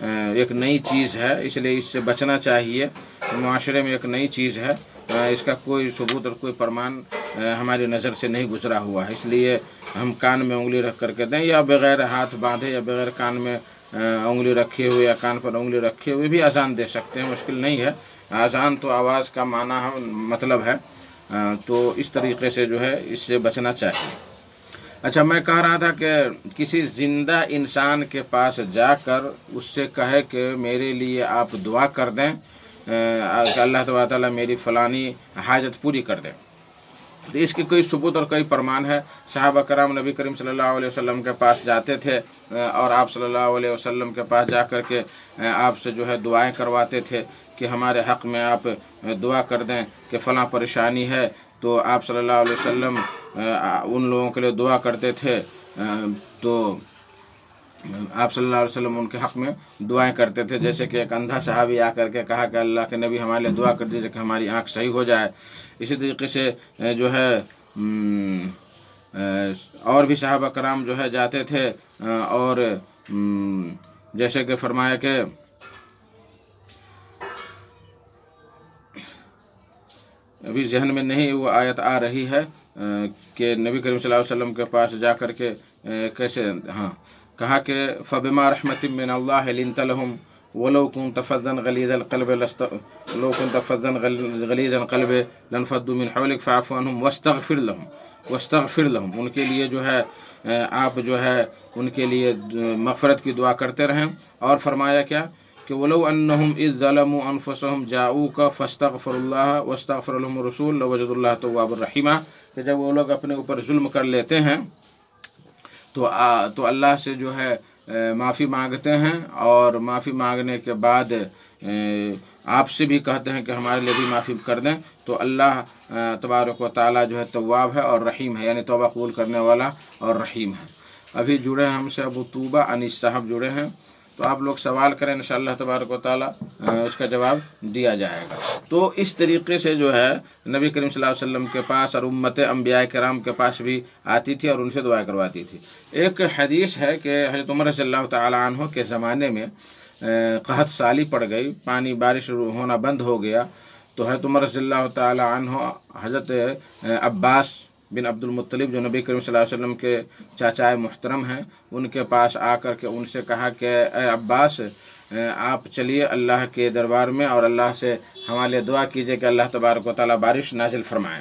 ایک نئی چیز ہے، اس لیے اس سے بچنا چاہیے۔ معاشرے میں ایک نئی چیز ہے، اس کا کوئی ثبوت اور کوئی پرمان ہماری نظر سے نہیں گزرا ہوا ہے، اس لیے ہم کان میں انگلی رکھ کر کے دیں، یا بغیر ہاتھ باندھے یا بغیر کان میں انگلی رکھے ہوئے یا کان پر انگلی رکھے ہوئے بھی اذان دے سکتے ہیں، مشکل نہیں ہے۔ اذان تو آواز کا معنی مطلب ہے، تو اس طریقے سے جو ہے اس سے بچنا چاہیے۔ اچھا، میں کہہ رہا تھا کہ کسی زندہ انسان کے پاس جا کر اس سے کہے کہ میرے لیے آپ دعا کر دیں کہ اللہ تبارک تعالیٰ میری فلانی حاجت پوری کر دیں، تو اس کی کوئی ثبوت اور کوئی پرمان ہے؟ صحابہ کرام نبی کریم صلی اللہ علیہ وسلم کے پاس جاتے تھے اور آپ صلی اللہ علیہ وسلم کے پاس جا کر کے آپ سے جو ہے دعائیں کرواتے تھے کہ ہمارے حق میں آپ دعا کر دیں کہ فلاں پریشانی ہے، تو آپ صلی اللہ علیہ وسلم ان لوگوں کے لیے دعا کرتے تھے، تو آپ صلی اللہ علیہ وسلم ان کے حق میں دعائیں کرتے تھے۔ جیسے کہ ایک اندھا صحابی آ کر کے کہا کہ اللہ کے نبی ہمارے لیے دعا کر دیجیے کہ ہماری آنکھ صحیح ہو جائے۔ اسی طریقے سے جو ہے اور بھی صحابہ کرام جو ہے جاتے تھے، اور جیسے کہ فرمایا کہ ابھی ذہن میں نہیں وہ آیت آ رہی ہے کہ نبی کریم صلی اللہ علیہ وسلم کے پاس جا کر کے کیسے کہا کہ فبما رحمت من اللہ لنت لهم ولو كنت فظا غليظ القلب لو كنت فظا غليظ القلب لانفضوا من حولك فاعف عنهم واستغفر لهم ان کے لیے جو ہے آپ جو ہے ان کے لیے مغفرت کی دعا کرتے رہیں۔ اور فرمایا کیا کہ ولو انہم اذ ظلموا انفسهم جاؤوک فاستغفروا اللہ واستغفر لهم الرسول لوجدوا اللہ توابا رحیما، کہ جب وہ لوگ اپنے اوپر ظلم کر لیتے ہیں تو اللہ سے جو ہے معافی مانگتے ہیں، اور معافی مانگنے کے بعد آپ سے بھی کہتے ہیں کہ ہمارے لیے بھی معافی کر دیں، تو اللہ تبارک و تعالیٰ جو ہے تواب ہے اور رحیم ہے، یعنی توبہ قبول کرنے والا اور رحیم ہے۔ ابھی جڑے ہیں ہم سے ابو طوبہ انیس صاحب جڑے ہیں، تو آپ لوگ سوال کریں انشاءاللہ تبارک و تعالیٰ اس کا جواب دیا جائے گا۔ تو اس طریقے سے جو ہے نبی کریم صلی اللہ علیہ وسلم کے پاس اور امت انبیاء کرام کے پاس بھی آتی تھی اور ان سے دعائیں کرواتی تھی۔ ایک حدیث ہے کہ حضرت عمر رضی اللہ تعالیٰ عنہ کے زمانے میں قحط سالی پڑ گئی، پانی بارش ہونا بند ہو گیا، تو حضرت عمر رضی اللہ تعالیٰ عنہ حضرت عباس بن عبد المطلب جو نبی کریم صلی اللہ علیہ وسلم کے چاچائے محترم ہیں، ان کے پاس آ کر کے ان سے کہا کہ اے عباس، آپ چلیے اللہ کے دربار میں اور اللہ سے ہمارے لیے دعا کیجئے کہ اللہ تبارک و تعالیٰ بارش نازل فرمائے۔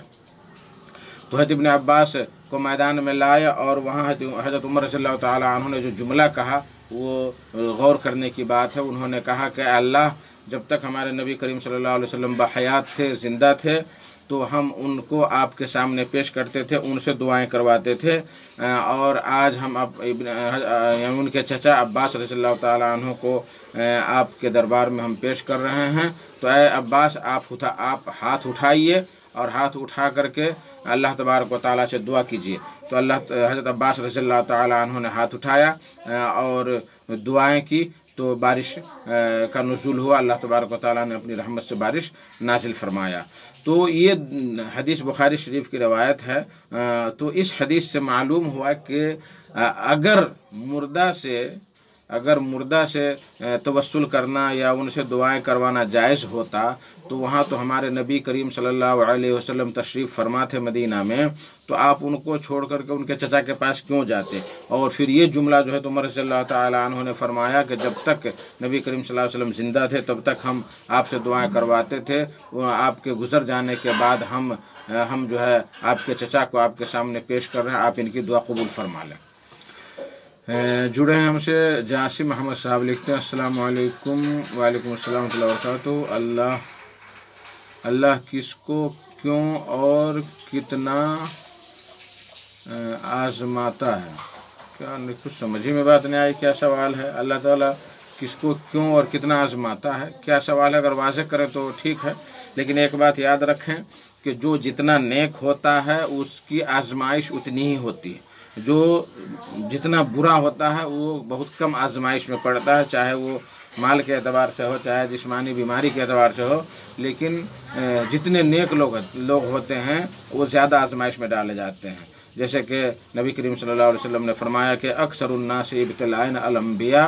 تو حضرت ابن عباس کو میدان میں لائے، اور وہاں حضرت عمر رضی اللہ تعالیٰ عنہ نے جو جملہ کہا وہ غور کرنے کی بات ہے۔ انہوں نے کہا کہ اللہ، جب تک ہمارے نبی کریم صلی اللہ علیہ وسلم بحیات تھے، زندہ تھے، تو ہم ان کو آپ کے سامنے پیش کرتے تھے، ان سے دعائیں کرواتے تھے، اور آج ہم ان کے چچا عباس رضی اللہ تعالیٰ عنہ کو آپ کے دربار میں ہم پیش کر رہے ہیں، تو اے عباس آپ ہاتھ اٹھائیے اور ہاتھ اٹھا کر کے اللہ تبارک و تعالیٰ سے دعا کیجیے۔ تو حضرت عباس رضی اللہ تعالیٰ عنہ نے ہاتھ اٹھایا اور دعائیں کی، تو بارش کا نزول ہوا، اللہ تبارک و تعالیٰ نے اپنی رحمت سے بارش نازل فرمایا۔ تو یہ حدیث بخاری شریف کی روایت ہے۔ تو اس حدیث سے معلوم ہوا کہ اگر مردہ سے توسل کرنا یا ان سے دعائیں کروانا جائز ہوتا، تو وہاں تو ہمارے نبی کریم صلی اللہ علیہ وسلم تشریف فرما تھے مدینہ میں، تو آپ ان کو چھوڑ کر کے ان کے چچا کے پاس کیوں جاتے؟ اور پھر یہ جملہ جو ہے تو عمر رضی اللہ تعالیٰ عنہ نے فرمایا کہ جب تک نبی کریم صلی اللہ علیہ وسلم زندہ تھے تب تک ہم آپ سے دعائیں کرواتے تھے، آپ کے گزر جانے کے بعد ہم جو ہے آپ کے چچا کو آپ کے سامنے پیش کر رہے ہیں، آپ ان کی دعا قبول فرما لیں۔ جڑے ہیں ہم سے جاسم محمد صاحب، لکھتے ہیں السلام علیکم۔ وعلیکم السلام ورحمۃ اللہ وبرکاتہ۔ اللہ کس کو کیوں اور کتنا آزماتا ہے؟ کیا کچھ سمجھ ہی میں بات نہیں آئی، کیا سوال ہے؟ اللہ تعالیٰ کس کو کیوں اور کتنا آزماتا ہے، کیا سوال ہے؟ اگر واضح کریں تو ٹھیک ہے، لیکن ایک بات یاد رکھیں کہ جو جتنا نیک ہوتا ہے اس کی آزمائش اتنی ہی ہوتی ہے، جو جتنا برا ہوتا ہے وہ بہت کم آزمائش میں پڑتا ہے، چاہے وہ مال کے اعتبار سے ہو، چاہے جسمانی بیماری کے اعتبار سے ہو، لیکن جتنے نیک لوگ ہوتے ہیں وہ زیادہ آزمائش میں ڈالے جاتے ہیں۔ جیسے کہ نبی کریم صلی اللہ علیہ وسلم نے فرمایا کہ اکثر الناس ابتلاء الانبیاء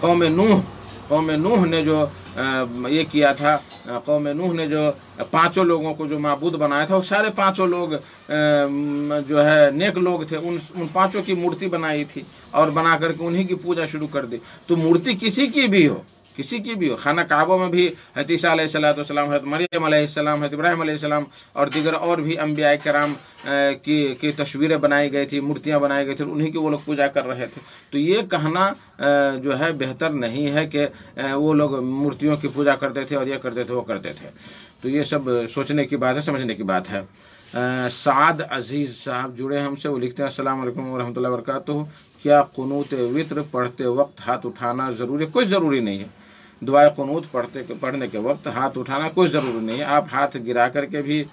قوم نوح نے جو یہ کیا تھا، قوم نوح نے جو 5 لوگوں کو جو معبود بنایا تھا، وہ سارے 5 لوگ جو ہے نیک لوگ تھے، ان 5 کی مورتی بنائی تھی اور بنا کر کے انہی کی پوجا شروع کر دی۔ تو مورتی کسی کی بھی ہو، خانہ کعبہ میں بھی حضرت عیسیٰ علیہ السلام، حضرت مریم علیہ السلام، حضرت ابراہیم علیہ السلام اور دیگر اور بھی انبیاء کرام کی تصویریں بنائی گئی تھی، مورتیاں بنائی گئی تھی، انہی کی وہ لوگ پوجا کر رہے تھے۔ تو یہ کہنا جو ہے بہتر نہیں ہے کہ وہ لوگ مورتیوں کی پوجا کرتے تھے اور یہ کرتے تھے وہ کرتے تھے۔ تو یہ سب سوچنے کی بات ہے، سمجھنے کی بات ہے۔ سعد عزیز صاحب جڑے ہم سے، وہ لکھتے ہیں السلام علیکم ورحمۃ اللہ وبرکاتہ، کیا قنوت وتر پڑھتے وقت ہاتھ اٹھانا ضروری ہے؟ کوئی ضروری نہیں ہے۔ دعائے قنوت پڑھنے کے وقت ہاتھ اٹھانا کوئی ضروری نہیں ہے۔ آپ ہاتھ گرا کر کے بھی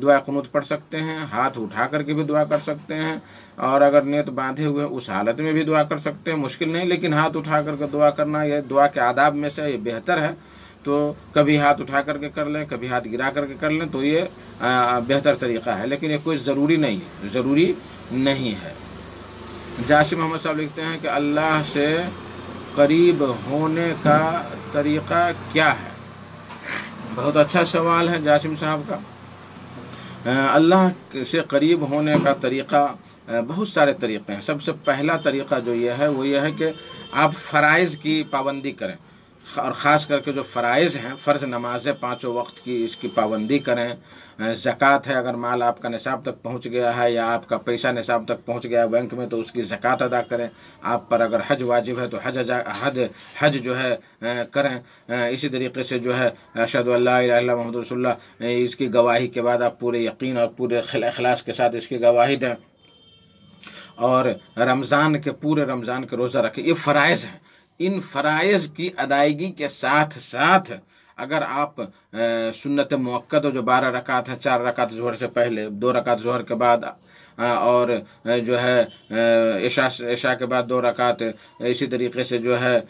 دعائے قنوت پڑھ سکتے ہیں، ہاتھ اٹھا کر کے بھی دعا کر سکتے ہیں، اور اگر نیت باندھے ہوئے اس حالت میں بھی دعا کر سکتے ہیں، مشکل نہیں، لیکن ہاتھ اٹھا کر کے دعا کرنا یہ دعا کے آداب میں سے یہ بہتر ہے۔ تو کبھی ہاتھ اٹھا کر کے کر لیں، کبھی ہاتھ گرا کر کے کر لیں، تو یہ بہتر طریقہ ہے، لیکن یہ کوئی ضروری نہیں ہے۔ جاسم محمد صاحب لکھتے ہیں کہ اللہ سے قریب ہونے کا طریقہ کیا ہے؟ بہت اچھا سوال ہے جاسم صاحب کا۔ اللہ سے قریب ہونے کا طریقہ بہت سارے طریقے ہیں۔ سب سے پہلا طریقہ جو وہ یہ ہے کہ آپ فرائض کی پابندی کریں، اور خاص کر کے جو فرائض ہیں، فرض نمازیں 5 وقت کی، اس کی پابندی کریں۔ زکوٰۃ ہے، اگر مال آپ کا نصاب تک پہنچ گیا ہے یا آپ کا پیسہ نصاب تک پہنچ گیا ہے بینک میں، تو اس کی زکوٰۃ ادا کریں۔ آپ پر اگر حج واجب ہے تو حج جو ہے کریں۔ اسی طریقے سے جو ہے اشہد ان لا الہ الا اللہ محمد رسول اللہ، اس کی گواہی کے بعد آپ پورے یقین اور پورے اخلاص کے ساتھ اس کی گواہی دیں، اور پورے رمضان کے روزہ رکھیں۔ یہ فرائض ہیں۔ ان فرائض کی ادائیگی کے ساتھ ساتھ اگر آپ سنت مؤکد جو 12 رکعت ہے، 4 رکعت ظہر سے پہلے، 2 رکعت ظہر کے بعد، اور جو ہے عشاء کے بعد 2 رکعت، اسی طریقے سے جو ہے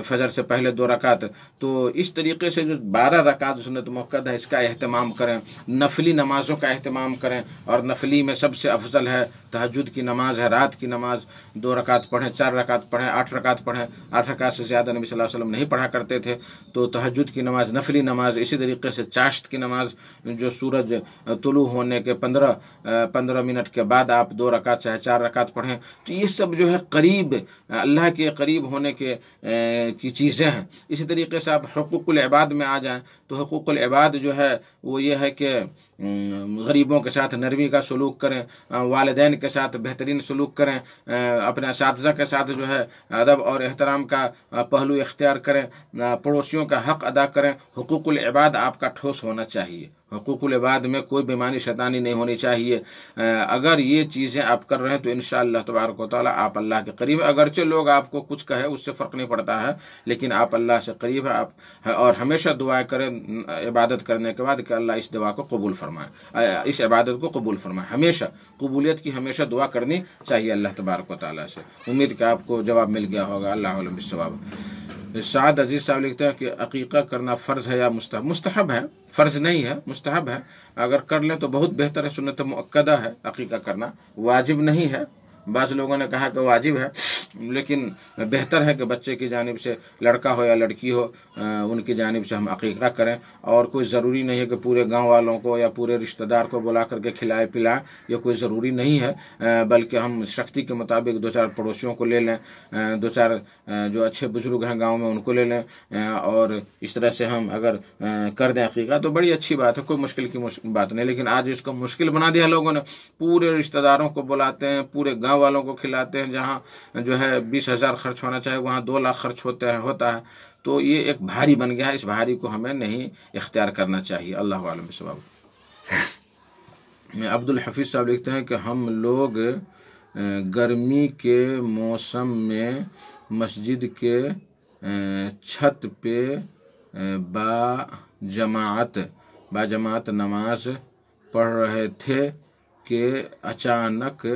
فجر سے پہلے 2 رکعت، تو اس طریقے سے جو 12 رکعت سنت مؤکد ہے، اس کا اہتمام کریں۔ نفلی نمازوں کا اہتمام کریں، اور نفلی میں سب سے افضل ہے تہجد کی نماز ہے، رات کی نماز۔ 2 رکعت پڑھیں، 4 رکعت پڑھیں، 8 رکعت پڑھیں۔ 8 رکعت سے زیادہ نبی صلی اللہ علیہ وسلم نہیں پڑھا کرتے تھے۔ تو تہجد کی نماز، نفلی نماز، اسی طریقے سے چاشت کی نماز، جو سورج طلوع ہونے کے 15 منٹ کے بعد آپ 2 رکعت چاہے 4 رکعت پڑھیں۔ تو یہ سب جو ہے قریب اللہ کے قریب ہونے کی چیزیں ہیں۔ اسی طریقے سے آپ حقوق العباد میں آ جائیں تو حقوق العباد جو ہے وہ یہ ہے کہ غریبوں کے ساتھ نرمی کا سلوک کریں، والدین کے ساتھ بہترین سلوک کریں، اپنے اساتذہ کے ساتھ جو ہے ادب اور احترام کا پہلو اختیار کریں، پڑوسیوں کا حق ادا کریں۔ حقوق العباد آپ کا ٹھوس ہونا چاہیے۔ حقوق العباد میں کوئی بیمانی شیطانی نہیں ہونی چاہیے۔ اگر یہ چیزیں آپ کر رہے ہیں تو انشاءاللہ تبارک و تعالیٰ آپ اللہ کے قریب ہیں۔ اگرچہ لوگ آپ کو کچھ کہے اس سے فرق نہیں پڑتا ہے، لیکن آپ اللہ سے قریب ہیں۔ اور ہمیشہ دعا کریں عبادت کرنے کے بعد کہ اللہ اس دعا کو قبول فرمائے، اس عبادت کو قبول فرمائے۔ ہمیشہ قبولیت کی ہمیشہ دعا کرنی چاہیے اللہ تبارک و تعالیٰ سے۔ امید کہ آپ کو جواب مل گیا ہوگا۔ اللہ علم بالصواب۔ سعد عزیز صاحب لکھتے ہیں کہ عقیقہ کرنا فرض ہے یا مستحب؟ مستحب ہے، فرض نہیں ہے، مستحب ہے۔ اگر کر لیں تو بہت بہتر ہے، سنت مؤکدہ ہے عقیقہ کرنا، واجب نہیں ہے۔ بعض لوگوں نے کہا کہ واجب ہے، لیکن بہتر ہے کہ بچے کی جانب سے، لڑکا ہو یا لڑکی ہو، ان کی جانب سے ہم عقیقہ کریں۔ اور کوئی ضروری نہیں ہے کہ پورے گاؤں والوں کو یا پورے رشتہ دار کو بلا کر کے کھلائے پلائیں، یہ کوئی ضروری نہیں ہے، بلکہ ہم شکتی کے مطابق 2-4 پڑوسیوں کو لے لیں، 2-4 جو اچھے بزرگ ہیں گاؤں میں ان کو لے لیں، اور اس طرح سے ہم اگر کر دیں عقیقہ تو بڑی اچھی بات ہے، کوئی مشکل کی بات نہیں۔ لیکن آج اس کو مشکل بنا دیا لوگوں نے، پورے رشتہ داروں کو بلاتے ہیں، پورے گاؤں والوں کو کھلاتے ہیں، جہاں جو ہے 20,000 خرچ ہونا چاہیے وہاں 2 لاکھ خرچ ہوتا ہے۔ تو یہ ایک بھاری بن گیا ہے، اس بھاری کو ہمیں نہیں اختیار کرنا چاہیے۔ اللہ عالم بالصواب۔ عبد الحفیظ صاحب لکھتے ہیں کہ ہم لوگ گرمی کے موسم میں مسجد کے چھت پہ باجماعت نماز پڑھ رہے تھے کہ اچانک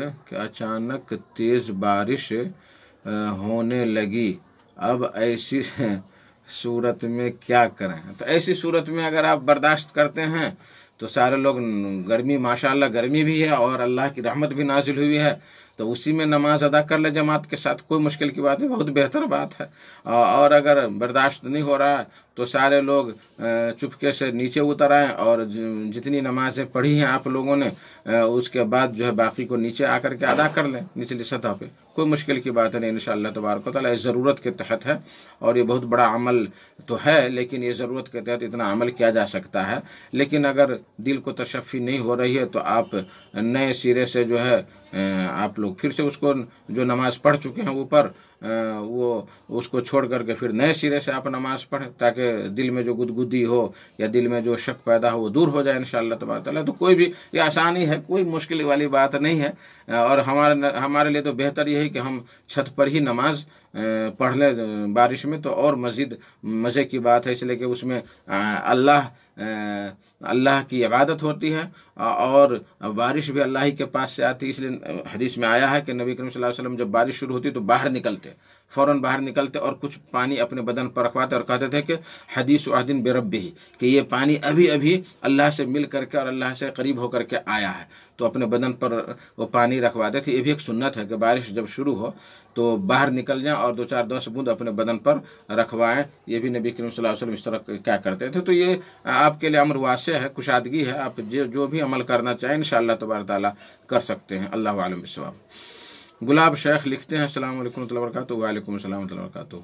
تیز بارش ہونے لگی۔ اب ایسی صورت میں کیا کریں؟ تو ایسی صورت میں اگر آپ برداشت کرتے ہیں تو سارے لوگ، گرمی ماشاءاللہ گرمی بھی ہے اور اللہ کی رحمت بھی نازل ہوئی ہے، تو اسی میں نماز ادا کر لے جماعت کے ساتھ، کوئی مشکل کی بات نہیں، بہت بہتر بات ہے۔ اور اگر برداشت نہیں ہو رہا ہے تو سارے لوگ چپکے سے نیچے اتر آئیں، اور جتنی نمازیں پڑھی ہیں آپ لوگوں نے اس کے بعد جو ہے باقی کو نیچے آ کر کے ادا کر لیں نچلی سطح پہ، کوئی مشکل کی بات نہیں انشاءاللہ تبارک و تعالیٰ، اس ضرورت کے تحت ہے، اور یہ بہت بڑا عمل تو ہے لیکن یہ ضرورت کے تحت اتنا عمل کیا جا سکتا ہے۔ لیکن اگر دل کو تشفی نہیں ہو رہی ہے تو آپ نئے سرے سے جو ہے آپ لوگ پھر سے اس کو جو نماز پڑھ چکے ہیں اوپر وہ اس کو چھوڑ کر کے پھر نئے سرے سے آپ نماز پڑھیں، تاکہ دل میں جو گدگدی ہو یا دل میں جو شک پیدا ہو وہ دور ہو جائے انشاءاللہ تبارک تعالیٰ۔ تو کوئی بھی یہ آسانی ہے، کوئی مشکل والی بات نہیں ہے، اور ہمارے لیے تو بہتر یہ ہے کہ ہم چھت پر ہی نماز پڑھ لیں بارش میں، تو اور مزید مزے کی بات ہے، اس لیے کہ اس میں اللہ کی عبادت ہوتی ہے، اور بارش بھی اللہ ہی کے پاس سے آتی ہے۔ اس لیے حدیث میں آیا ہے کہ نبی کریم صلی اللہ علیہ وسلم جب بارش شروع ہوتی تو باہر نکلتے، فوراً باہر نکلتے اور کچھ پانی اپنے بدن پر رکھواتے اور کہتے تھے کہ حدیث عہد بربہ، کہ یہ پانی ابھی ابھی اللہ سے مل کر کے اور اللہ سے قریب ہو کر کے آیا ہے، تو اپنے بدن پر وہ پانی رکھواتے تھے۔ یہ بھی ایک سنت ہے کہ بارش جب شروع ہو تو باہر نکل جائیں اور 2-4 بوند اپنے بدن پر رکھوائیں، یہ بھی نبی کریم صلی اللہ علیہ وسلم اس طرح کیا کرتے تھے۔ تو یہ آپ کے لیے امر واسع ہے، کشادگی ہے، آپ جو بھی عمل کرنا چاہیں انشاءاللہ تبارک تعالیٰ کر سکتے ہیں۔ اللہ عالم بالصواب۔ گلاب شیخ لکھتے ہیں السلام علیکم ورحمۃ اللہ وبرکاتہ۔ وعلیکم السلام ورحمۃ اللہ وبرکاتہ۔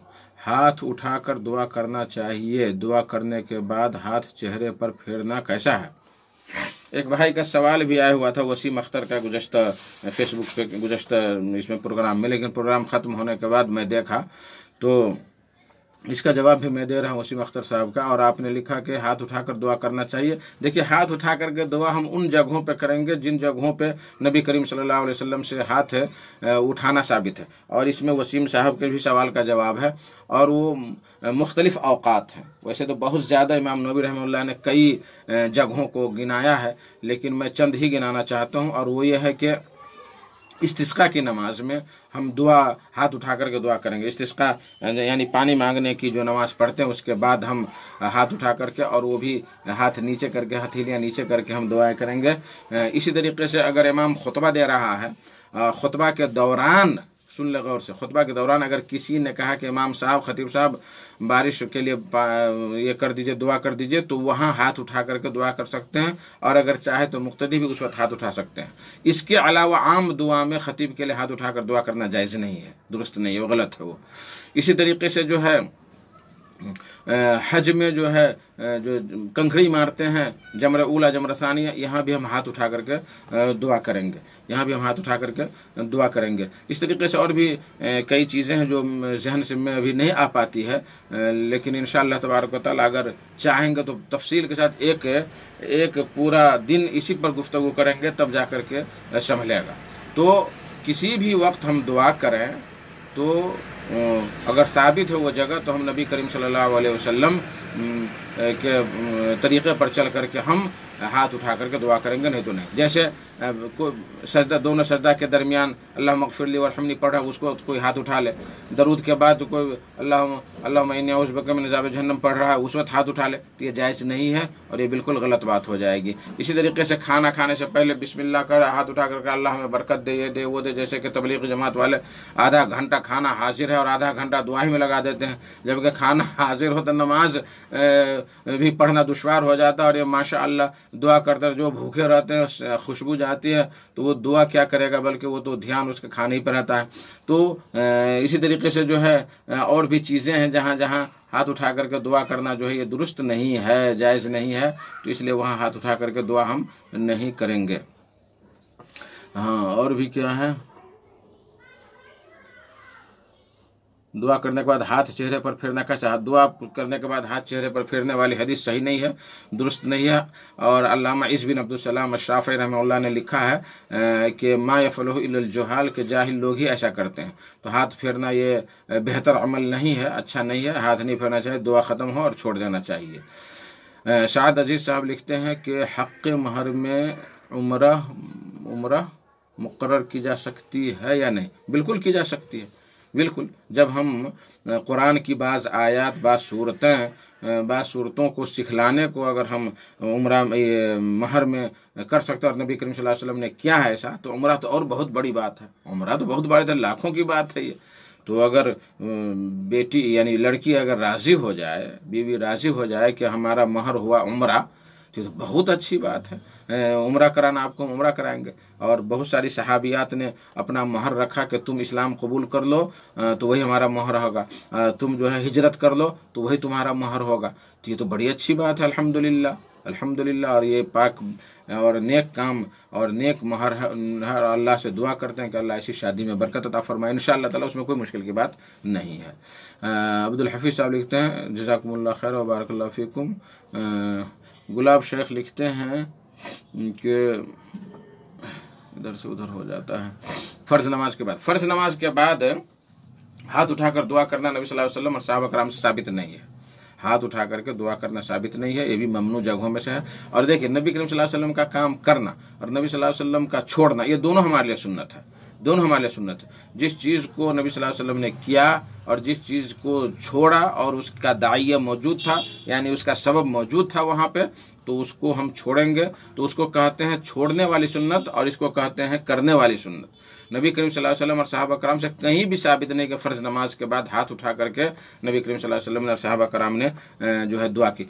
ہاتھ اٹھا کر دعا کرنا چاہیے، دعا کرنے کے بعد ہاتھ چہرے پر پھیرنا کیسا ہے؟ ایک بھائی کا سوال بھی آیا ہوا تھا وسیم اختر کا گزشتہ فیس بک پہ گزشتہ اس میں پروگرام میں، لیکن پروگرام ختم ہونے کے بعد میں دیکھا تو اس کا جواب بھی میں دے رہا ہوں وسیم اختر صاحب کا۔ اور آپ نے لکھا کہ ہاتھ اٹھا کر دعا کرنا چاہیے۔ دیکھیے، ہاتھ اٹھا کر کے دعا ہم ان جگہوں پہ کریں گے جن جگہوں پہ نبی کریم صلی اللہ علیہ وسلم سے ہاتھ اٹھانا ثابت ہے، اور اس میں وسیم صاحب کے بھی سوال کا جواب ہے، اور وہ مختلف اوقات ہیں۔ ویسے تو بہت زیادہ امام نووی رحمہ اللہ نے کئی جگہوں کو گنایا ہے، لیکن میں چند ہی گنانا چاہتا ہوں، اور وہ یہ ہے کہ استسقاء کی نماز میں ہم دعا ہاتھ اٹھا کر کے دعا کریں گے۔ استسقاء یعنی پانی مانگنے کی جو نماز پڑھتے ہیں اس کے بعد ہم ہاتھ اٹھا کر کے، اور وہ بھی ہاتھ نیچے کر کے، ہتھیلیاں نیچے کر کے ہم دعائیں کریں گے۔ اسی طریقے سے اگر امام خطبہ دے رہا ہے، خطبہ کے دوران، سن لے غور سے، خطبہ کے دوران اگر کسی نے کہا کہ امام صاحب، خطیب صاحب بارش کے لیے یہ کر دیجئے، دعا کر دیجئے، تو وہاں ہاتھ اٹھا کر کے دعا کر سکتے ہیں، اور اگر چاہے تو مقتدی بھی اس وقت ہاتھ اٹھا سکتے ہیں۔ اس کے علاوہ عام دعا میں خطیب کے لیے ہاتھ اٹھا کر دعا کرنا جائز نہیں ہے، درست نہیں ہے، وہ غلط ہے وہ۔ اسی طریقے سے جو ہے حج میں جو ہے جو کنکھڑی مارتے ہیں، جمرہ اولا جمرہ ثانیہ، یہاں بھی ہم ہاتھ اٹھا کر کے دعا کریں گے، یہاں بھی ہم ہاتھ اٹھا کر کے دعا کریں گے۔ اس طریقے سے اور بھی کئی چیزیں ہیں جو ذہن سے میں ابھی نہیں آ پاتی ہے، لیکن انشاءاللہ تبارک و تعالیٰ اگر چاہیں گے تو تفصیل کے ساتھ ایک پورا دن اسی پر گفتگو کریں گے، تب جا کر کے سنبھلے گا۔ تو کسی بھی وقت ہم دعا کریں تو اگر ثابت ہے وہ جگہ، تو ہم نبی کریم صلی اللہ علیہ وسلم کے طریقے پر چل کر کے ہم ہاتھ اٹھا کر کے دعا کریں گے، نہیں تو نہیں۔ جیسے سجدہ، دونوں سجدہ کے درمیان اللہم اغفر لی وارحمنی پڑھا، اس کو کوئی ہاتھ اٹھا لے۔ درود کے بعد کوئی اللہم انی اعوذ بک من عذاب جہنم پڑھ رہا ہے، اس وقت ہاتھ اٹھا لے، تو یہ جائز نہیں ہے، اور یہ بالکل غلط بات ہو جائے گی۔ اسی طریقے سے کھانا کھانے سے پہلے بسم اللہ کر ہاتھ اٹھا کر کے اللہ ہمیں برکت دے، یہ دے وہ دے، جیسے کہ تبلیغ جماعت والے آدھا گھنٹہ کھانا حاضر ہے اور آدھا گھنٹہ دعا ہی میں لگا دیتے ہیں، جبکہ کھانا حاضر ہو تو نماز بھی پڑھنا دشوار ہو جاتا ہے، اور یہ ماشاء اللہ دعا کرتے جو بھوکے رہتے ہیں، خوشبو جاتی ہے تو وہ دعا کیا کرے گا، بلکہ وہ تو دھیان اس کے کھانے ہی پہ رہتا ہے۔ تو اسی طریقے سے جو ہے اور بھی چیزیں ہیں جہاں جہاں ہاتھ اٹھا کر کے دعا کرنا جو ہے یہ درست نہیں ہے، جائز نہیں ہے، تو اس لیے وہاں ہاتھ اٹھا کر کے دعا ہم نہیں کریں گے۔ ہاں، اور بھی کیا ہے، دعا کرنے کے بعد ہاتھ چہرے پر پھیرنا کیسا؟ دعا کرنے کے بعد ہاتھ چہرے پر پھیرنے والی حدیث صحیح نہیں ہے، درست نہیں ہے، اور علامہ عز بن عبدالسلام الشافعی رحمہ اللہ نے لکھا ہے کہ ما یفعلہ الا الجہال، کہ جاہل لوگ ہی ایسا کرتے ہیں۔ تو ہاتھ پھیرنا یہ بہتر عمل نہیں ہے، اچھا نہیں ہے، ہاتھ نہیں پھیرنا چاہیے، دعا ختم ہو اور چھوڑ دینا چاہیے۔ سعد عزیز صاحب لکھتے ہیں کہ حق مہر میں عمرہ مقرر کی جا سکتی ہے یا نہیں؟ بالکل کی جا سکتی ہے، بالکل جب ہم قرآن کی بعض آیات بعض صورتوں کو سکھلانے کو اگر ہم عمرہ مہر میں کر سکتے اور نبی کریم صلی اللہ علیہ وسلم نے کیا ہے ایسا، تو عمرہ تو اور بہت بڑی بات ہے، عمرہ تو بہت بڑی، لاکھوں کی بات ہے یہ۔ تو اگر بیٹی یعنی لڑکی اگر راضی ہو جائے، بیوی راضی ہو جائے کہ ہمارا مہر ہوا عمرہ، تو بہت اچھی بات ہے، عمرہ کرانا، آپ کو عمرہ کرائیں گے۔ اور بہت ساری صحابیات نے اپنا مہر رکھا کہ تم اسلام قبول کر لو تو وہی ہمارا مہر ہوگا، تم جو ہے ہجرت کر لو تو وہی تمہارا مہر ہوگا۔ تو یہ تو بڑی اچھی بات ہے، الحمدللہ الحمدللہ۔ اور یہ پاک اور نیک کام اور نیک مہر اللہ سے دعا کرتے ہیں کہ اللہ ایسی شادی میں برکت عطا فرمائے، انشاءاللہ تعالی اس میں کوئی مشکل کی بات نہیں ہے۔ عبدالحفیظ صاحب لکھتے ہیں جزاکم اللہ خیر و بارک اللہ فیکم۔ گلاب شیخ لکھتے ہیں کہ ادھر سے ادھر ہو جاتا ہے، فرض نماز کے بعد ہاتھ اٹھا کر دعا کرنا نبی صلی اللہ علیہ وسلم اور صحابہ کرام سے ثابت نہیں ہے، ہاتھ اٹھا کر کے دعا کرنا ثابت نہیں ہے، یہ بھی ممنوع جگہوں میں سے ہے۔ اور دیکھیں نبی کریم صلی اللہ علیہ وسلم کا کام کرنا اور نبی صلی اللہ علیہ وسلم کا چھوڑنا، یہ دونوں ہمارے لیے سنت ہے، دونوں ہمارے لیے سنت ہے۔ جس چیز کو نبی صلی اللہ علیہ وسلم نے کیا اور جس چیز کو چھوڑا اور اس کا داعیہ موجود تھا، یعنی اس کا سبب موجود تھا وہاں پہ، تو اس کو ہم چھوڑیں گے تو اس کو کہتے ہیں چھوڑنے والی سنت، اور اس کو کہتے ہیں کرنے والی سنت۔ نبی کریم صلی اللہ علیہ وسلم اور صحابہ کرام سے کہیں بھی ثابت نہیں کہ فرض نماز کے بعد ہاتھ اٹھا کر کے نبی کریم صلی اللہ علیہ وسلم اور صحابہ کرام نے جو ہے دعا کی۔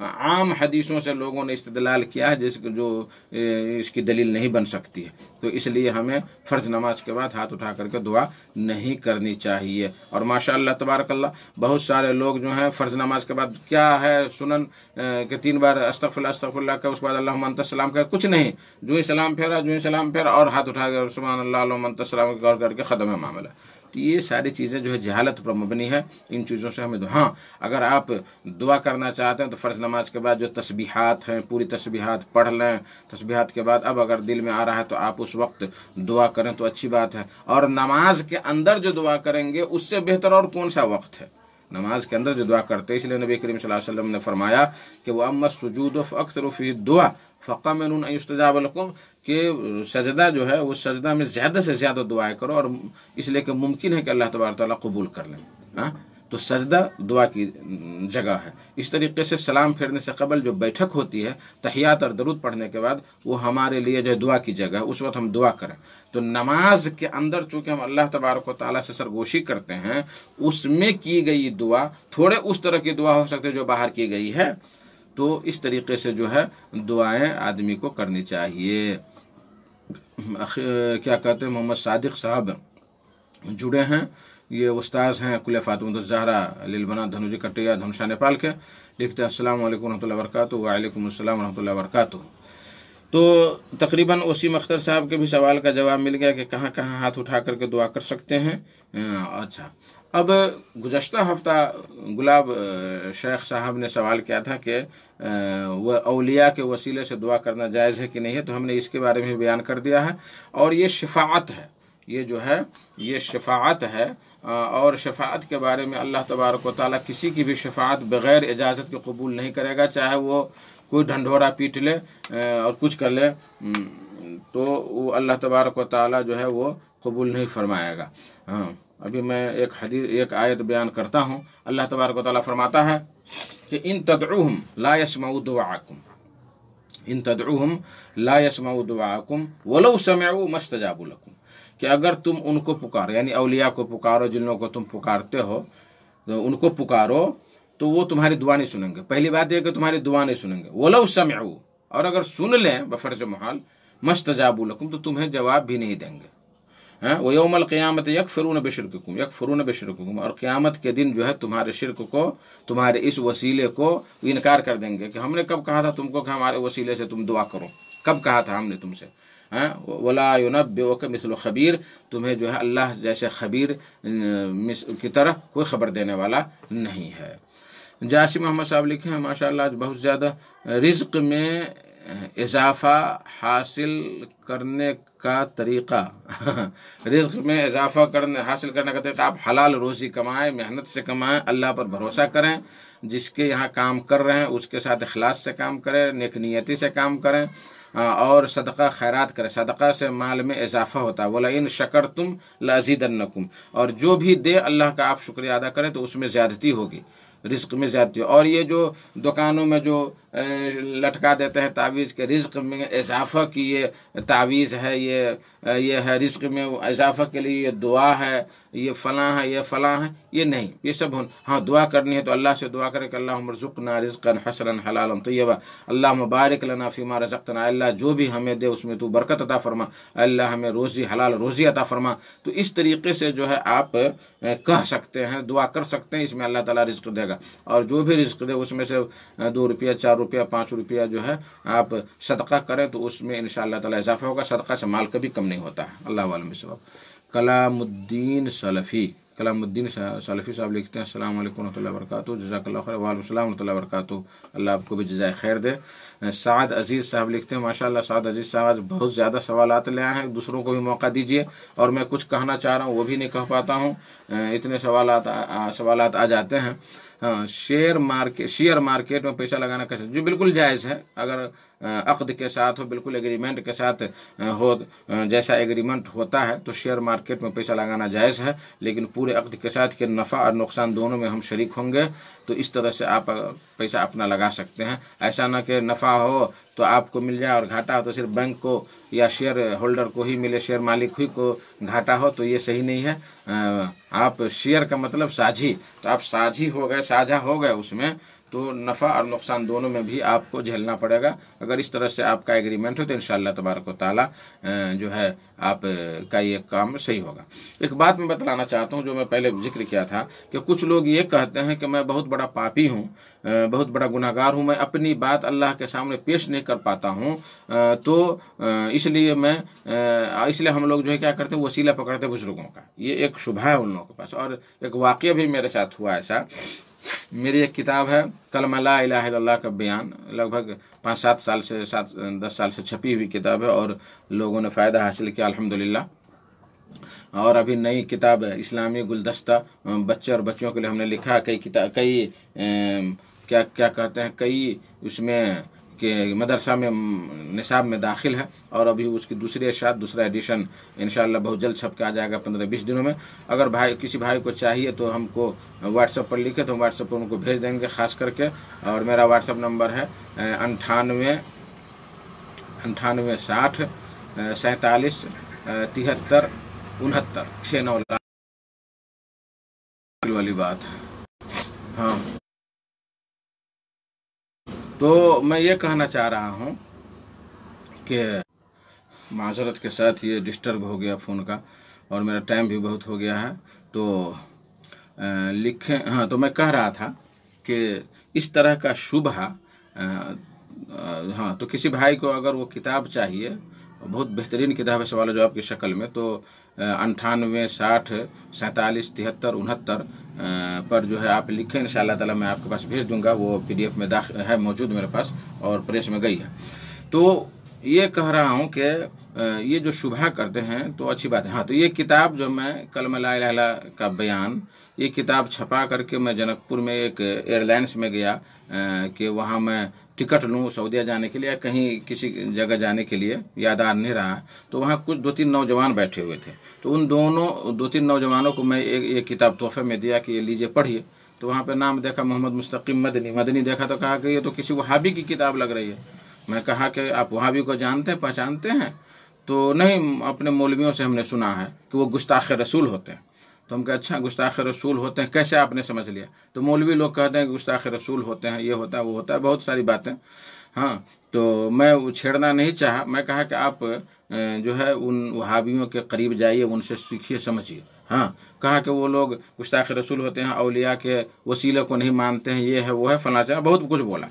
عام حدیثوں سے لوگوں نے استدلال کیا ہے جو اس کی دلیل نہیں بن سکتی ہے، تو اس لیے ہمیں فرض نماز کے بعد ہاتھ اٹھا کر کے دعا نہیں کرنی چاہیے۔ اور ماشاءاللہ تبارک اللہ بہت سارے لوگ جو ہیں فرض نماز کے بعد کیا ہے سنن کہ 3 بار استغفر اللہ کا، اس کے بعد اللہم انت السلام کا، کچھ نہیں، جو ہی سلام پھیرا اور ہاتھ اٹھا کر سبحان اللہ اللہم انت السلام کر کے ختم ہے معاملہ۔ تو یہ ساری چیزیں جو ہے جہالت پر مبنی ہے، ان چیزوں سے ہمیں ہاں اگر آپ دعا کرنا چاہتے ہیں تو فرض نماز کے بعد جو تسبیحات ہیں پوری تسبیحات پڑھ لیں، تسبیحات کے بعد اب اگر دل میں آ رہا ہے تو آپ اس وقت دعا کریں تو اچھی بات ہے۔ اور نماز کے اندر جو دعا کریں گے اس سے بہتر اور کون سا وقت ہے؟ نماز کے اندر جو دعا کرتے ہیں، اس لیے نبی کریم صلی اللہ علیہ وسلم نے فرمایا کہ وَأَمَّا السُّجُودُ فَأَكْثِرُوا فِيهِ الدُّعَاءَ فَقَمِنُوا أَن يُسْتَجَابَ لَكُمْ، کہ سجدہ جو ہے وہ سجدہ میں زیادہ سے زیادہ دعائیں کرو، اور اس لیے کہ ممکن ہے کہ اللہ تبارک تعالیٰ قبول کر لیں۔ تو سجدہ دعا کی جگہ ہے۔ اس طریقے سے سلام پھیرنے سے قبل جو بیٹھک ہوتی ہے تحیات اور درود پڑھنے کے بعد، وہ ہمارے لیے جو ہے دعا کی جگہ ہے، اس وقت ہم دعا کریں۔ تو نماز کے اندر چونکہ ہم اللہ تبارک و تعالیٰ سے سرگوشی کرتے ہیں، اس میں کی گئی دعا تھوڑے اس طرح کی دعا ہو سکتی ہے جو باہر کی گئی ہے، تو اس طریقے سے جو ہے دعائیں آدمی کو کرنی چاہیے۔ کیا کہتے ہیں محمد صادق صاحب جڑے ہیں، یہ استاذ ہیں کلیہ فاطمہ الزہرا للبنا دھنوجی کٹیا دھنشا نیپال کے، لکھتے ہیں السلام علیکم ورحمۃ اللہ وبرکاتہ۔ وعلیکم السلام ورحمۃ اللہ وبرکاتہ۔ تو تقریباً وسیم اختر صاحب کے بھی سوال کا جواب مل گیا کہ کہاں کہاں ہاتھ اٹھا کر کے دعا کر سکتے ہیں۔ اچھا، اب گزشتہ ہفتہ گلاب شیخ صاحب نے سوال کیا تھا کہ وہ اولیاء کے وسیلے سے دعا کرنا جائز ہے کہ نہیں ہے، تو ہم نے اس کے بارے میں بیان کر دیا ہے۔ اور یہ شفاعت ہے، یہ جو ہے یہ شفاعت ہے، اور شفاعت کے بارے میں اللہ تبارک و تعالیٰ کسی کی بھی شفاعت بغیر اجازت کے قبول نہیں کرے گا، چاہے وہ کوئی ڈھنڈورا پیٹ لے اور کچھ کر لے، تو وہ اللہ تبارک و تعالیٰ جو ہے وہ قبول نہیں فرمائے گا۔ ہاں، ابھی میں ایک آیت بیان کرتا ہوں۔ اللہ تبارک و تعالیٰ فرماتا ہے کہ ان تدعوہم لا يسمعوا دعاءکم، ان تدعوہم لا يسمعوا دعاءکم ولو سمعوا ما استجابوا لکم، کہ اگر تم ان کو پکارو، یعنی اولیاء کو پکارو، جن لوگوں کو تم پکارتے ہو، تو ان کو پکارو تو وہ تمہاری دعا نہیں سنیں گے۔ پہلی بات یہ کہ تمہاری دعا نہیں سنیں گے، ولو سمعوا، اور اگر سن لیں بفرض محال، ما استجابوا لکم، تو تمہیں جواب بھی نہیں دیں گے۔ وَيَوْمَ الْقِيَامَةِ يَكْفُرُونَ بِشِرْكِكُمْ، اور قیامت کے دن جو ہے تمہارے شرک کو، تمہارے اس وسیلے کو انکار کر دیں گے کہ ہم نے کب کہا تھا تم کو کہ ہمارے وسیلے سے تم دعا کرو، کب کہا تھا ہم نے تم سے؟ وَلَا يُنَبِّئُكَ مِثْلُ خَبِيرٍ، تمہیں جو ہے اللہ جیسے خبیر کی طرح کوئی خبر دینے والا نہیں ہے۔ جاسم محمد صاحب لکھے ہیں ماشاءاللہ بہت زیادہ رزق میں اضافہ حاصل کرنے کا طریقہ رزق میں اضافہ حاصل کرنے کا طریقہ، آپ حلال روزی کمائیں، محنت سے کمائیں، اللہ پر بھروسہ کریں، جس کے یہاں کام کر رہے ہیں اس کے ساتھ اخلاص سے کام کریں، نیک نیتی سے کام کریں، اور صدقہ خیرات کریں۔ صدقہ سے مال میں اضافہ ہوتا ہے، وَلَئِن شَكَرْتُمْ لَأَزِيدَنَّكُمْ، اور جو بھی دے اللہ کا آپ شکریہ ادا کریں تو اس میں زیادتی ہوگی، رزق میں زیادتی ہو۔ اور یہ جو دکانوں میں جو لٹکا دیتے ہیں تعویذ کے رزق میں اضافہ کی یہ تعویذ ہے، یہ ہے رزق میں اضافہ کے لیے، یہ دعا ہے، یہ فلاں ہے، یہ فلاں ہے، یہ نہیں، یہ سب ہاں دعا کرنی ہے تو اللہ سے دعا کرے کہ اللہم ارزقنا رزقا حسنا حلالا طیبا، اللہم بارک لنا فیما رزقتنا، اللہ جو بھی ہمیں دے اس میں تو برکت عطا فرما، اللہ ہمیں روزی حلال روزی عطا فرما۔ تو اس طریقے سے جو ہے آپ کہہ سکتے ہیں، دعا کر سکتے ہیں، اس میں اللہ تعالیٰ رزق دے گا، اور جو بھی رزق دے اس میں سے 2 روپیہ 4 روپیہ 5 روپیہ جو ہے آپ صدقہ کریں تو اس میں انشاءاللہ تعالیٰ اضافہ ہوگا، صدقہ سے مال کبھی کم نہیں ہوتا ہے۔ اللہ عالم بالصواب۔ کلام الدین سلفی صاحب لکھتے ہیں السلام علیکم ورحمۃ اللہ وبرکاتہ، جزاک اللہ خیر، وعلیکم السلام ورحمۃ اللہ وبرکاتہ، اللہ آپ کو بھی جزائے خیر دے۔ سعد عزیز صاحب لکھتے ہیں ماشاء اللہ سعد عزیز صاحب آج بہت زیادہ سوالات لے آئے ہیں، دوسروں کو بھی موقع دیجیے، اور میں کچھ کہنا چاہ رہا ہوں وہ بھی نہیں کہہ پاتا ہوں، اتنے سوالات آ جاتے ہیں۔ ہاں، شیئر مارکیٹ میں پیسہ لگانا کیسے؟ جو بالکل جائز ہے، اگر عقد کے ساتھ ہو، بالکل ایگریمنٹ کے ساتھ ہو، جیسا ایگریمنٹ ہوتا ہے تو شیئر مارکیٹ میں پیسہ لگانا جائز ہے، لیکن پورے عقد کے ساتھ کہ نفع اور نقصان دونوں میں ہم شریک ہوں گے تو اس طرح سے آپ پیسہ اپنا لگا سکتے ہیں۔ ایسا نہ کہ نفع ہو تو آپ کو مل جائے اور گھاٹا ہو تو صرف بینک کو یا شیئر ہولڈر کو ہی ملے، شیئر مالک ہی کو گھاٹا ہو، تو یہ صحیح نہیں ہے۔ آپ شیئر کا مطلب ساجھی، تو آپ ساجھی ہو گئے، ساجھا ہو گئے اس میں، تو نفع اور نقصان دونوں میں بھی آپ کو جھیلنا پڑے گا۔ اگر اس طرح سے آپ کا ایگریمنٹ ہو تو انشاءاللہ تبارک و تعالی جو ہے آپ کا یہ کام صحیح ہوگا۔ ایک بات میں بتلانا چاہتا ہوں جو میں پہلے ذکر کیا تھا کہ کچھ لوگ یہ کہتے ہیں کہ میں بہت بڑا پاپی ہوں، بہت بڑا گناہ گار ہوں، میں اپنی بات اللہ کے سامنے پیش نہیں کر پاتا ہوں، تو اس لیے ہم لوگ جو ہے کیا کرتے ہیں، وسیلہ پکڑتے ہیں بزرگوں کا۔ یہ ایک شبہ ہے ان لوگوں کے پاس، اور ایک واقعہ بھی میرے ساتھ ہوا ایسا۔ میری ایک کتاب ہے کلمہ لا الہ الا اللہ کا بیان، لگ بھگ 10 سال سے چھپی ہوئی کتاب ہے، اور لوگوں نے فائدہ حاصل کیا الحمدللہ۔ اور ابھی نئی کتاب اسلامی گلدستہ بچے اور بچیوں کے لیے ہم نے لکھا، کیا کہتے ہیں، کئی اس میں کہ مدرسہ میں نصاب میں داخل ہے، اور ابھی اس کی دوسرا ایڈیشن انشاءاللہ بہت جلد چھپ کے آ جائے گا 15-20 دنوں میں۔ اگر کسی بھائی کو چاہیے تو ہم کو واٹس ایپ پر لکھے تو ہم واٹس ایپ پر ان کو بھیج دیں گے خاص کر کے، اور میرا واٹس ایپ نمبر ہے 98 60 47 73 69 69 والی بات ہے۔ ہاں، تو میں یہ کہنا چاہ رہا ہوں کہ معذرت کے ساتھ یہ ڈسٹرب ہو گیا فون کا، اور میرا ٹائم بھی بہت ہو گیا ہے، تو لکھیں۔ ہاں، تو میں کہہ رہا تھا کہ اس طرح کا شبہ، ہاں، تو کسی بھائی کو اگر وہ کتاب چاہیے، بہت بہترین کتاب ہے سوال و جواب کی شکل میں، تو 98 60 47 73 69 پر جو ہے آپ لکھیں، انشاءاللہ تعالی میں آپ کے پاس بھیج دوں گا، وہ PDF میں ہے موجود میرے پاس، اور پریس میں گئی ہے۔ تو یہ کہہ رہا ہوں کہ یہ جو شبہ کرتے ہیں تو اچھی بات ہے۔ ہاں، تو یہ کتاب جو میں کلمہ لا الہ الا اللہ کا بیان، یہ کتاب چھپا کر کے میں جنک پور میں ایک ایئر لائنس میں گیا کہ وہاں میں ٹکٹ لوں سعودیہ جانے کے لیے، یا کہیں کسی جگہ جانے کے لیے، یاد آ نہیں رہا، تو وہاں کچھ 2-3 نوجوان بیٹھے ہوئے تھے، تو ان 2-3 نوجوانوں کو میں ایک کتاب تحفے میں دیا کہ یہ لیجئے پڑھیے۔ تو وہاں پہ نام دیکھا محمد مستقیم مدنی دیکھا تو کہا کہ یہ تو کسی وہابی کی کتاب لگ رہی ہے۔ میں کہا کہ آپ وہابی کو جانتے ہیں، پہچانتے ہیں؟ تو نہیں، اپنے مولویوں سے ہم نے سنا ہے کہ وہ گستاخ رسول ہوتے ہیں۔ تو ہم کہا اچھا گستاخ رسول ہوتے ہیں، کیسے آپ نے سمجھ لیا؟ تو مولوی لوگ کہتے ہیں کہ گستاخ رسول ہوتے ہیں، یہ ہوتا ہے وہ ہوتا ہے، بہت ساری باتیں۔ ہاں، تو میں چھیڑنا نہیں چاہا، میں کہا کہ آپ جو ہے ان وہابیوں کے قریب جائیے، ان سے سیکھیے سمجھیے۔ ہاں، کہا کہ وہ لوگ گستاخ رسول ہوتے ہیں، اولیاء کے وسیلے کو نہیں مانتے ہیں، یہ ہے وہ ہے فلاں چاہ، بہت کچھ بولا۔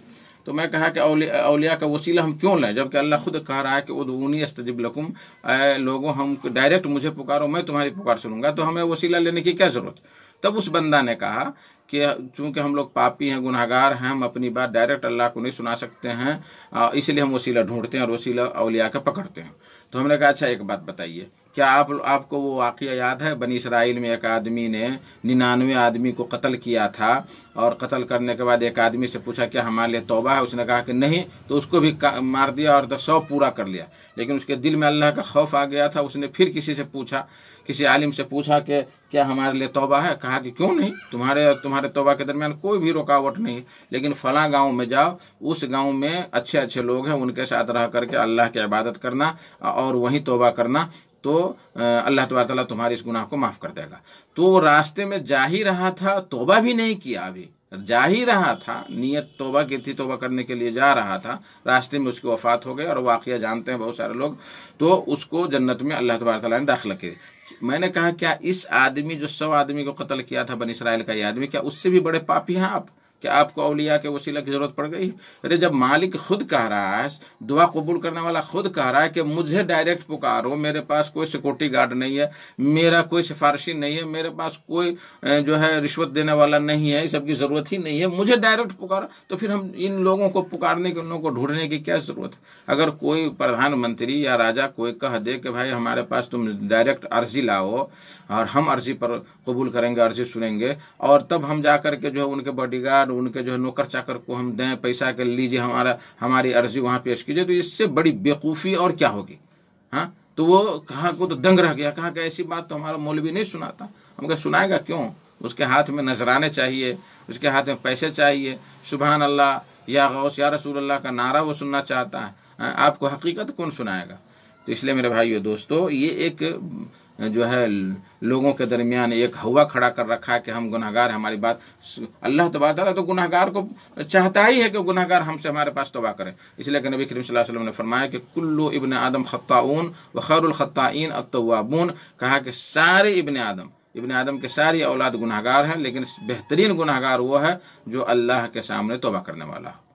تو میں کہا کہ اولیاء کا وسیلہ ہم کیوں لیں، جبکہ اللہ خود کہہ رہا ہے کہ ادعونی استجب لکم، اے لوگوں ہم ڈائریکٹ مجھے پکارو، میں تمہاری پکار سنوں گا، تو ہمیں وسیلہ لینے کی کیا ضرورت؟ تب اس بندہ نے کہا کہ چونکہ ہم لوگ پاپی ہیں، گناہگار ہیں، ہم اپنی بات ڈائریکٹ اللہ کو نہیں سنا سکتے ہیں، اس لیے ہم وسیلہ ڈھونڈتے ہیں اور وسیلہ اولیاء کا پکڑتے ہیں۔ تو ہم نے کہا اچھا ایک بات بتائیے، کیا آپ کو وہ واقعہ یاد ہے بنی اسرائیل میں ایک آدمی نے 99 آدمی کو قتل کیا تھا، اور قتل کرنے کے بعد ایک آدمی سے پوچھا کیا ہمارے لیے توبہ ہے؟ اس نے کہا کہ نہیں، تو اس کو بھی مار دیا اور 100 پورا کر لیا۔ لیکن اس کے دل میں اللہ کا خوف آ گیا تھا، اس نے پھر کسی سے پوچھا، کسی عالم سے پوچھا کہ کیا ہمارے لیے توبہ ہے؟ کہا کہ کیوں نہیں، تمہارے اور تمہارے توبہ کے درمیان کوئی بھی رکاوٹ نہیں، لیکن فلاں گاؤں میں جاؤ، اس گاؤں میں اچھے اچھے لوگ ہیں، ان کے ساتھ رہ کر کے اللہ کی عبادت کرنا اور وہیں توبہ کرنا، تو اللہ تبارک تعالیٰ تمہارے اس گناہ کو معاف کر دے گا۔ تو وہ راستے میں جا ہی رہا تھا، توبہ بھی نہیں کیا، ابھی جا ہی رہا تھا، نیت توبہ کی تھی، توبہ کرنے کے لیے جا رہا تھا، راستے میں اس کی وفات ہو گئی، اور واقعہ جانتے ہیں بہت سارے لوگ، تو اس کو جنت میں اللہ تبارک تعالیٰ نے داخلہ کیا۔ میں نے کہا کیا اس آدمی جو 100 آدمی کو قتل کیا تھا بنی اسرائیل کا یہ آدمی، کیا اس سے بھی بڑے پاپی ہیں آپ؟ کہ آپ کو اولیاء کے وسیلہ کی ضرورت پڑ گئی؟ ارے جب مالک خود کہہ رہا ہے، دعا قبول کرنے والا خود کہہ رہا ہے کہ مجھے ڈائریکٹ پکارو، میرے پاس کوئی سیکورٹی گارڈ نہیں ہے، میرا کوئی سفارشی نہیں ہے، میرے پاس کوئی جو ہے رشوت دینے والا نہیں ہے، اس سب کی ضرورت ہی نہیں ہے، مجھے ڈائریکٹ پکارو، تو پھر ہم ان لوگوں کو پکارنے کے، ان لوگوں کو ڈھونڈنے کی کیا ضرورت ہے؟ اگر کوئی پردھان منتری یا راجا کوئی کہہ دے کہ بھائی ہمارے پاس تم ڈائریکٹ عرضی لاؤ اور ہم عرضی پر قبول کریں گے، عرضی سنیں گے، اور تب ہم جا کر کے جو ہے ان کے باڈی گارڈ، ان کے جو ہے نوکر چاکر کو ہم دیں پیسہ کہ لیجیے ہماری عرضی وہاں پیش کیجیے، تو اس سے بڑی بیوقوفی اور کیا ہوگی؟ ہاں، تو وہ کہا کو تو دنگ رہ گیا، کہا کہ ایسی بات تو ہمارا مولوی نہیں سناتا۔ ہم کہا سنائے گا کیوں؟ اس کے ہاتھ میں نذرانے چاہیے، اس کے ہاتھ میں پیسے چاہیے، سبحان اللہ یا غوث یا رسول اللہ کا نعرہ وہ سننا چاہتا ہے، آپ کو حقیقت کون سنائے گا؟ تو اس لیے میرے بھائیو دوستو، یہ ایک جو ہے لوگوں کے درمیان ایک ہوا کھڑا کر رکھا ہے کہ ہم گناہگار، ہماری بات اللہ تبارک تعالیٰ تو گناہگار کو چاہتا ہی ہے کہ گناہگار ہم سے ہمارے پاس توبہ کریں، اس لیے کہ نبی کریم صلی اللہ علیہ وسلم نے فرمایا کہ کل ابن آدم خطاؤن وخیر الخطائین التوابون، کہا کہ سارے ابن آدم کے ساری اولاد گناہگار ہیں، لیکن بہترین گناہگار وہ ہے جو اللہ کے سامنے توبہ کرنے والا ہے۔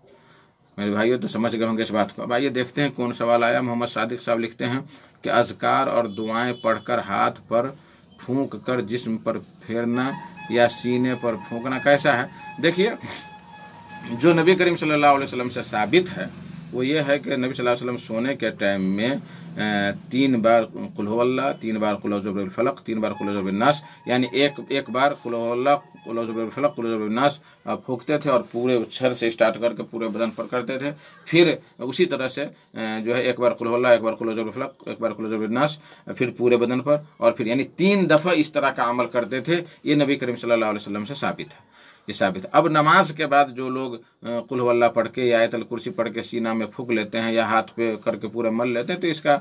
میرے بھائیو تو سمجھ گئے ہوں گے اس بات کو۔ اب آئیے دیکھتے ہیں کون سوال آیا۔ محمد صادق صاحب لکھتے ہیں کہ اذکار اور دعائیں پڑھ کر ہاتھ پر پھونک کر جسم پر پھیرنا یا سینے پر پھونکنا کیسا ہے؟ دیکھیے، جو نبی کریم صلی اللہ علیہ وسلم سے ثابت ہے وہ یہ ہے کہ نبی صلی اللہ علیہ وسلم سونے کے ٹائم میں 3 بار قل هو اللہ، 3 بار قل اعوذ برب الفلق، 3 بار قل اعوذ برب الناس، یعنی ایک بار قل هو اللہ، قل اعوذ برب الفلق، قل اعوذ برب الناس پھونکتے تھے، اور پورے سر سے اسٹارٹ کر کے پورے بدن پر کرتے تھے۔ پھر اسی طرح سے جو ہے ایک بار قل هو اللہ، ایک بار قل اعوذ برب الفلق، ایک بار قل اعوذ برب الناس، پھر پورے بدن پر، اور پھر یعنی 3 دفعہ اس طرح کا عمل کرتے تھے۔ یہ نبی کریم صلی اللہ علیہ وسلم سے ثابت ہے، یہ ثابت ہے۔ اب نماز کے بعد جو لوگ قل هو اللہ پڑھ کے یا آیت الکرسی پڑھ کے سینہ میں پھونک لیتے ہیں یا ہاتھ پہ کر کے پورے مل لیتے ہیں، تو اس کا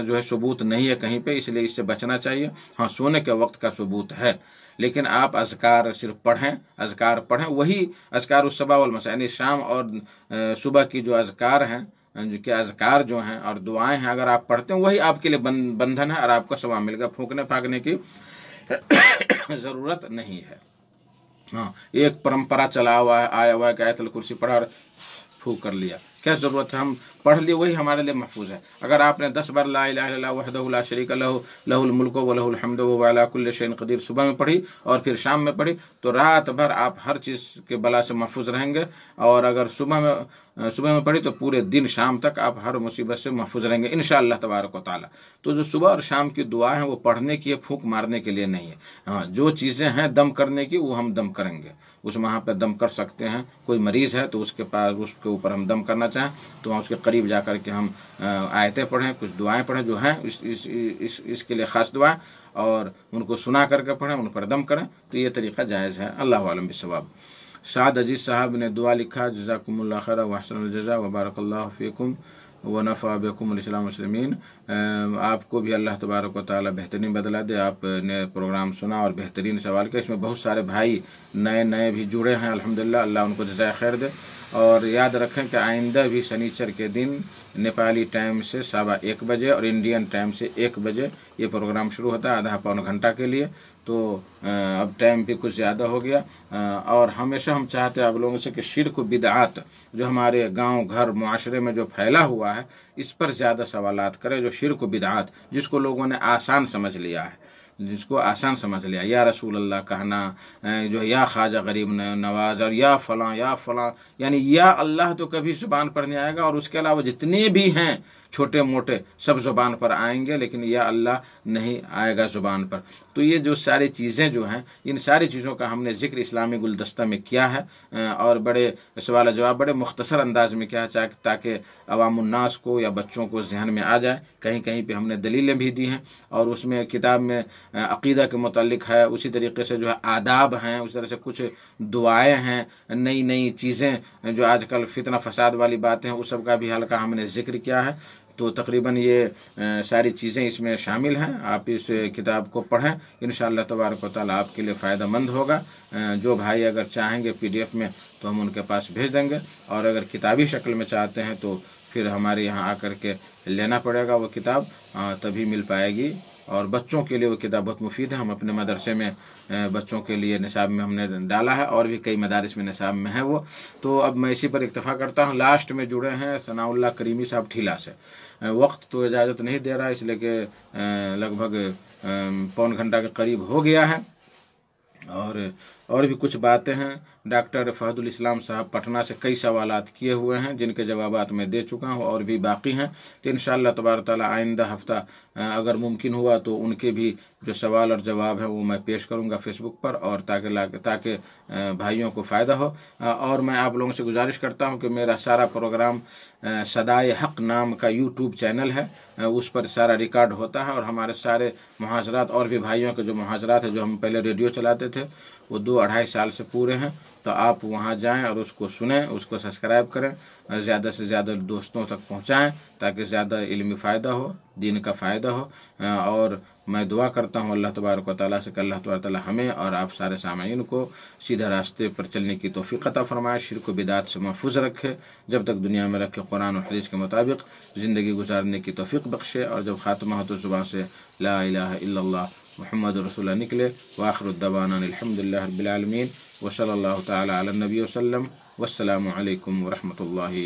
جو ہے ثبوت نہیں ہے کہیں پہ، اس لیے اس سے بچنا چاہیے۔ ہاں، سونے کے وقت کا ثبوت ہے، لیکن آپ اذکار صرف پڑھیں، اذکار پڑھیں، وہی اذکار الصباح والمساء، یعنی شام اور صبح کی جو اذکار ہیں، کہ اذکار جو ہیں اور دعائیں ہیں، اگر آپ پڑھتے ہیں وہی آپ کے لیے بندھن ہے، اور آپ کو ثواب ملے گا، پھونکنے پھاکنے کی ضرورت نہیں ہے۔ ہاں، ایک پرمپرا چلا ہوا ہے، آیا ہوا ہے کہ آیت الکرسی پڑھا اور پھونک کر لیا، کیا ضرورت ہے؟ ہم پڑھ لیے وہی ہمارے لیے محفوظ ہے۔ اگر آپ نے 10 بار لا الہ الا اللہ وحدہ لا شریک لہ لہ الملک ولہ الحمد وهو علی کل شیء قدیر صبح میں پڑھی اور پھر شام میں پڑھی، تو رات بھر آپ ہر چیز کے بلا سے محفوظ رہیں گے، اور اگر صبح میں پڑھی تو پورے دن شام تک آپ ہر مصیبت سے محفوظ رہیں گے انشاءاللہ تبارک و تعالی۔ تو جو صبح اور شام کی دعا ہے وہ پڑھنے کی ہے، پھونک مارنے کے لیے نہیں ہے۔ ہاں، جو چیزیں ہیں دم کرنے کی وہ ہم دم کریں گے، اس وہاں پہ دم کر سکتے ہیں۔ کوئی مریض ہے تو اس کے اوپر ہم دم کرنا چاہیں تو وہاں اس کے قریب جا کر کے ہم آیتیں پڑھیں، کچھ دعائیں پڑھیں جو ہیں اس کے لیے خاص دعائیں، اور ان کو سنا کر کے پڑھیں، ان پر دم کریں، تو یہ طریقہ جائز ہے۔ اللہ عالم بالصواب۔ سعد عزیز صاحب نے دعا لکھا، جزاکم اللہ خیر واحسن الجزاء وبارک اللہ فیکم ونفع بکم الاسلام مسلمین۔ آپ کو بھی اللہ تبارک و تعالی بہترین بدلہ دے۔ آپ نے پروگرام سنا اور بہترین سوال کیا، اس میں بہت سارے بھائی نئے بھی جڑے ہیں، الحمدللہ، اللہ ان کو جزائے خیر دے۔ اور یاد رکھیں کہ آئندہ بھی سنیچر کے دن نیپالی ٹائم سے 1:15 بجے اور انڈین ٹائم سے 1 بجے یہ پروگرام شروع ہوتا ہے، آدھا پون گھنٹہ کے لیے۔ تو اب ٹائم بھی کچھ زیادہ ہو گیا، اور ہمیشہ ہم چاہتے ہیں آپ لوگوں سے کہ شرک و بدعات جو ہمارے گاؤں گھر معاشرے میں جو پھیلا ہوا ہے اس پر زیادہ سوالات کریں، جو شرک و بدعات جس کو لوگوں نے آسان سمجھ لیا ہے، جس کو آسان سمجھ لیا، یا رسول اللہ کہنا، جو یا خواجہ غریب نواز، اور یا فلاں یا فلاں، یعنی یا اللہ تو کبھی زبان پر نہیں آئے گا، اور اس کے علاوہ جتنے بھی ہیں چھوٹے موٹے سب زبان پر آئیں گے، لیکن یا اللہ نہیں آئے گا زبان پر۔ تو یہ جو ساری چیزیں جو ہیں، ان ساری چیزوں کا ہم نے ذکر اسلامی گلدستہ میں کیا ہے، اور بڑے سوال جواب بڑے مختصر انداز میں کیا ہے، تاکہ عوام الناس کو یا بچوں کو ذہن میں آ جائے۔ کہیں کہیں پہ ہم نے دلیلیں بھی دی ہیں، اور اس میں کتاب میں عقیدہ کے متعلق ہے، اسی طریقے سے جو ہے آداب ہیں، اس طرح سے کچھ دعائیں ہیں، نئی نئی چیزیں جو آج کل فتنہ فساد والی باتیں ہیں، اس سب کا بھی ہلکا ہم نے ذکر کیا ہے۔ تو تقریباً یہ ساری چیزیں اس میں شامل ہیں، آپ اس کتاب کو پڑھیں، انشاءاللہ تبارک و تعالیٰ آپ کے لیے فائدہ مند ہوگا۔ جو بھائی اگر چاہیں گے PDF میں تو ہم ان کے پاس بھیج دیں گے، اور اگر کتابی شکل میں چاہتے ہیں تو پھر ہمارے یہاں آ کر کے لینا پڑے گا وہ کتاب، تبھی مل پائے گی۔ اور بچوں کے لیے وہ کتاب بہت مفید ہے، ہم اپنے مدرسے میں بچوں کے لیے نصاب میں ہم نے ڈالا ہے، اور بھی کئی مدارس میں نصاب میں ہے وہ۔ تو اب میں اسی پر اکتفا کرتا ہوں۔ لاسٹ میں جڑے ہیں ثناء اللہ کریمی صاحب ٹھیلا سے۔ وقت تو اجازت نہیں دے رہا، اس لیے کہ لگ بھگ پون گھنٹہ کے قریب ہو گیا ہے، اور بھی کچھ باتیں ہیں۔ ڈاکٹر فہد الاسلام صاحب پٹنہ سے کئی سوالات کیے ہوئے ہیں، جن کے جوابات میں دے چکا ہوں، اور بھی باقی ہیں۔ تو انشاءاللہ تبارک تعالیٰ آئندہ ہفتہ اگر ممکن ہوا تو ان کے بھی جو سوال اور جواب ہے وہ میں پیش کروں گا فیس بک پر، اور تاکہ بھائیوں کو فائدہ ہو۔ اور میں آپ لوگوں سے گزارش کرتا ہوں کہ میرا سارا پروگرام صدائے حق نام کا YouTube چینل ہے، اس پر سارا ریکارڈ ہوتا ہے، اور ہمارے سارے محاضرات، اور بھی بھائیوں کے جو محاضرات ہیں جو ہم پہلے ریڈیو چلاتے تھے وہ 2-2.5 سال سے پورے ہیں، تو آپ وہاں جائیں اور اس کو سنیں، اس کو سبسکرائب کریں، اور زیادہ سے زیادہ دوستوں تک پہنچائیں، تاکہ زیادہ علمی فائدہ ہو، دین کا فائدہ ہو۔ اور میں دعا کرتا ہوں اللہ تبارک و تعالیٰ سے کہ اللہ تبارک و تعالیٰ ہمیں اور آپ سارے سامعین کو سیدھے راستے پر چلنے کی توفیق عطا فرمائے، شرک و بدعات سے محفوظ رکھے، جب تک دنیا میں رکھے قرآن و حدیث کے مطابق زندگی گزارنے کی توفیق بخشے، اور جب خاتمہ ہو تو زبان سے لا الہ الا اللہ محمد رسول اللہ نکلے۔ وآخر الدعوانا الحمدللہ رب العالمین، وصلی اللہ تعالی علی النبی وسلم، والسلام علیکم ورحمۃ اللہ۔